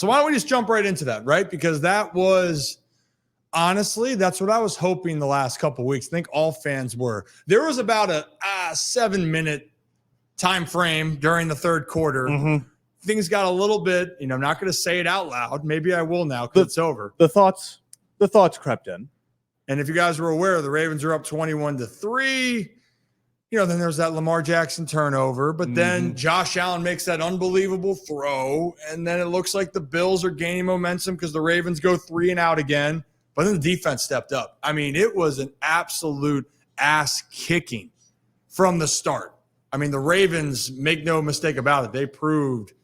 So why don't we just jump right into that, right? Because that was honestly, that's what I was hoping the last couple of weeks. I think all fans were. There was about a 7-minute time frame during the third quarter. Mm-hmm. Things got a little bit, I'm not going to say it out loud. Maybe I will now because it's over. The thoughts crept in. And if you guys were aware, the Ravens are up 21-3. Then there's that Lamar Jackson turnover, but then Josh Allen makes that unbelievable throw, and then it looks like the Bills are gaining momentum because the Ravens go 3 and out again, but then the defense stepped up. I mean, it was an absolute ass kicking from the start. I mean, the Ravens, make no mistake about it, they proved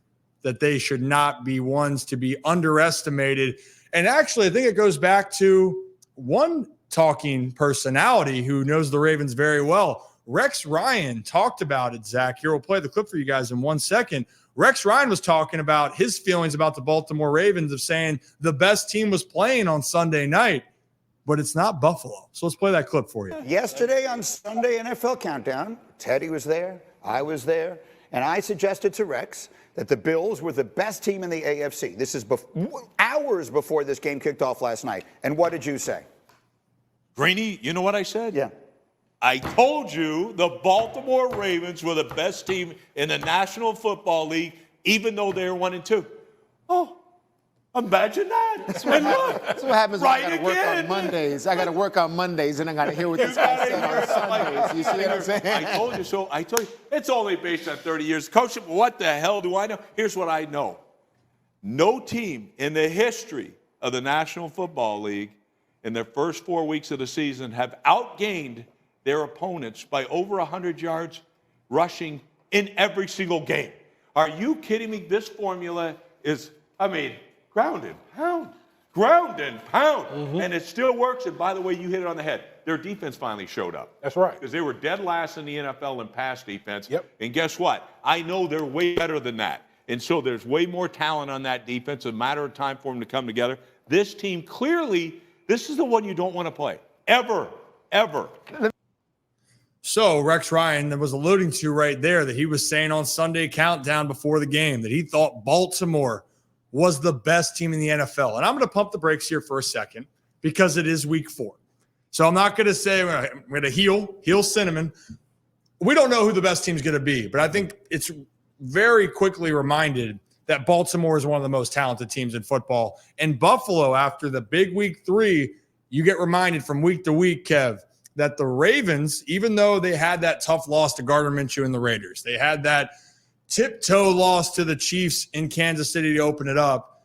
that they should not be ones to be underestimated. And actually, I think it goes back to one talking personality who knows the Ravens very well. Rex Ryan talked about it, Zach. Here, we'll play the clip for you guys in 1 second. Rex Ryan was talking about his feelings about the Baltimore Ravens of saying the best team was playing on Sunday night, but it's not Buffalo. So let's play that clip for you. Yesterday on Sunday NFL Countdown, Teddy was there, I was there, and I suggested to Rex that the Bills were the best team in the AFC. This is hours before this game kicked off last night. And what did you say? Greeny, you know what I said? Yeah. I told you the Baltimore Ravens were the best team in the National Football League, even though they were 1-2. Oh, imagine that. That's what happens when I got to work on Mondays. I got to work on Mondays, and I got to hear what this guy said on Sundays. You see what I'm saying? I told you so. I told you. It's only based on 30 years. Coach, what the hell do I know? Here's what I know. No team in the history of the National Football League in their first 4 weeks of the season have outgained their opponents by over 100 yards rushing in every single game. Are you kidding me? This formula is, ground and pound. And it still works. And by the way, you hit it on the head. Their defense finally showed up. That's right. Because they were dead last in the NFL in pass defense. Yep. And guess what? I know they're way better than that. And so there's way more talent on that defense. It's a matter of time for them to come together. This team clearly, this is the one you don't want to play. Ever. So Rex Ryan was alluding to right there that he was saying on Sunday Countdown before the game that he thought Baltimore was the best team in the NFL. And I'm going to pump the brakes here for a second because it is week 4. So I'm not going to say I'm going to heel Cinnamon. We don't know who the best team is going to be, but I think it's very quickly reminded that Baltimore is one of the most talented teams in football. And Buffalo, after the big week 3, you get reminded from week to week, Kev, that the Ravens, even though they had that tough loss to Gardner Minshew and the Raiders, they had that tiptoe loss to the Chiefs in Kansas City to open it up.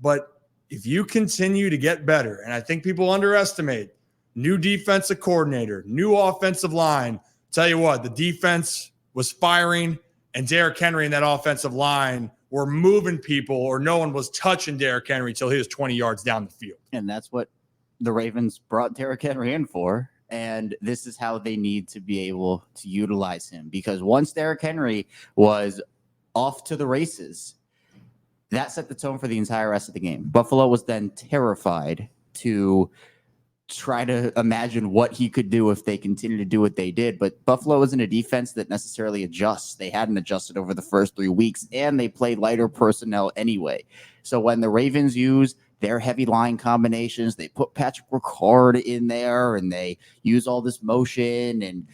But if you continue to get better, and I think people underestimate new defensive coordinator, new offensive line, tell you what, the defense was firing, and Derrick Henry and that offensive line were moving people, or no one was touching Derrick Henry until he was 20 yards down the field. And that's what the Ravens brought Derrick Henry in for. And this is how they need to be able to utilize him. Because once Derrick Henry was off to the races, that set the tone for the entire rest of the game. Buffalo was then terrified to try to imagine what he could do if they continue to do what they did. But Buffalo isn't a defense that necessarily adjusts. They hadn't adjusted over the first 3 weeks, and they played lighter personnel anyway. So when the Ravens use their heavy line combinations, they put Patrick Ricard in there, and they use all this motion, and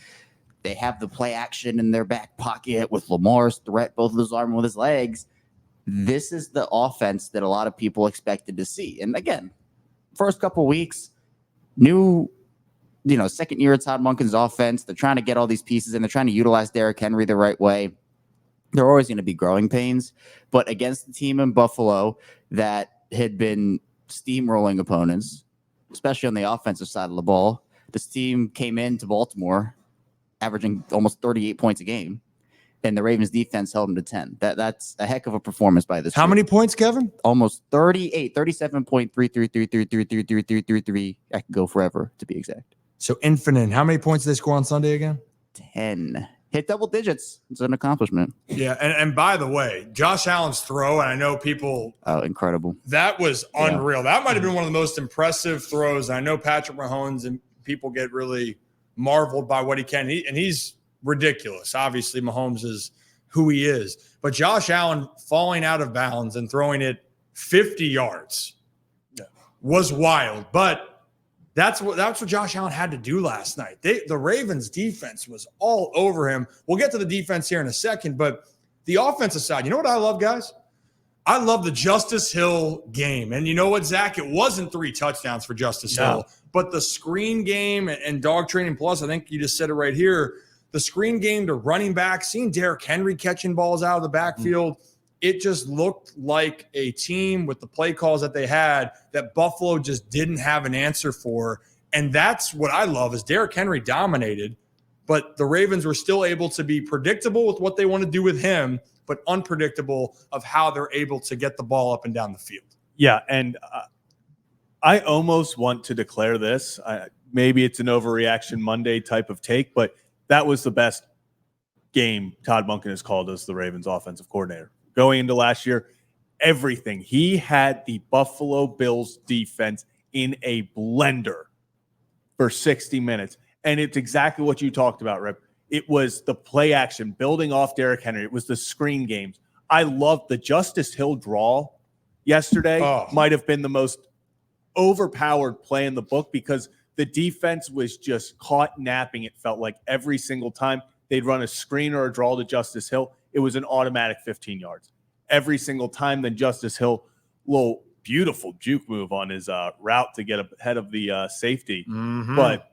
they have the play action in their back pocket with Lamar's threat, both of his arm and with his legs. This is the offense that a lot of people expected to see. And again, first couple weeks, second year of Todd Monken's offense, they're trying to get all these pieces, and they're trying to utilize Derrick Henry the right way. There are always going to be growing pains, but against the team in Buffalo that had been steamrolling opponents, especially on the offensive side of the ball, this team came into Baltimore averaging almost 38 points a game, and the Ravens defense held them to 10. That's a heck of a performance by this How team. many points, Kevin? Almost 38, 37.333333333. I could go forever, to be exact. So infinite. How many points did they score on Sunday again? 10. Hit double digits. It's an accomplishment. Yeah, and by the way, Josh Allen's throw, and I know people... Oh, incredible. That was unreal. That might have been one of the most impressive throws. I know Patrick Mahomes and people get really marveled by what he can. He's ridiculous. Obviously, Mahomes is who he is. But Josh Allen falling out of bounds and throwing it 50 yards was wild. But that's what Josh Allen had to do last night. The Ravens defense was all over him. We'll get to the defense here in a second, but the offensive side, you know what I love, guys? I love the Justice Hill game. And you know what, Zach? It wasn't 3 touchdowns for Justice Hill, but the screen game and dog training plus, I think you just said it right here, the screen game to running back, seeing Derrick Henry catching balls out of the backfield, it just looked like a team with the play calls that they had that Buffalo just didn't have an answer for. And that's what I love is Derrick Henry dominated, but the Ravens were still able to be predictable with what they want to do with him, but unpredictable of how they're able to get the ball up and down the field. Yeah, and I almost want to declare this. Maybe it's an overreaction Monday type of take, but that was the best game Todd Monken has called as the Ravens offensive coordinator. Going into last year, everything. He had the Buffalo Bills defense in a blender for 60 minutes. And it's exactly what you talked about, Rip. It was the play action, building off Derrick Henry. It was the screen games. I loved the Justice Hill draw yesterday. Might have been the most overpowered play in the book because the defense was just caught napping. It felt like every single time they'd run a screen or a draw to Justice Hill, it was an automatic 15 yards. Every single time, then Justice Hill, little beautiful juke move on his route to get ahead of the safety. But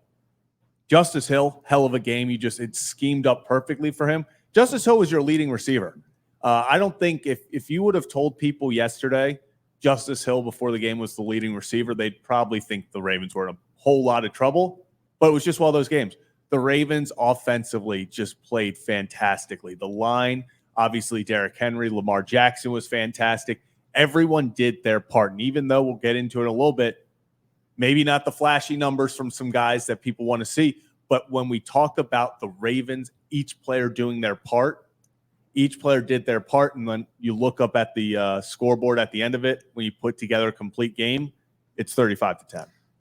Justice Hill, hell of a game. It schemed up perfectly for him. Justice Hill was your leading receiver. I don't think if you would have told people yesterday Justice Hill before the game was the leading receiver, they'd probably think the Ravens were in a whole lot of trouble. But it was just one of those games. The Ravens offensively just played fantastically. The line, obviously Derrick Henry, Lamar Jackson was fantastic. Everyone did their part. And even though we'll get into it in a little bit, maybe not the flashy numbers from some guys that people want to see, but when we talk about the Ravens, each player doing their part, each player did their part, and then you look up at the scoreboard at the end of it, when you put together a complete game, it's 35-10.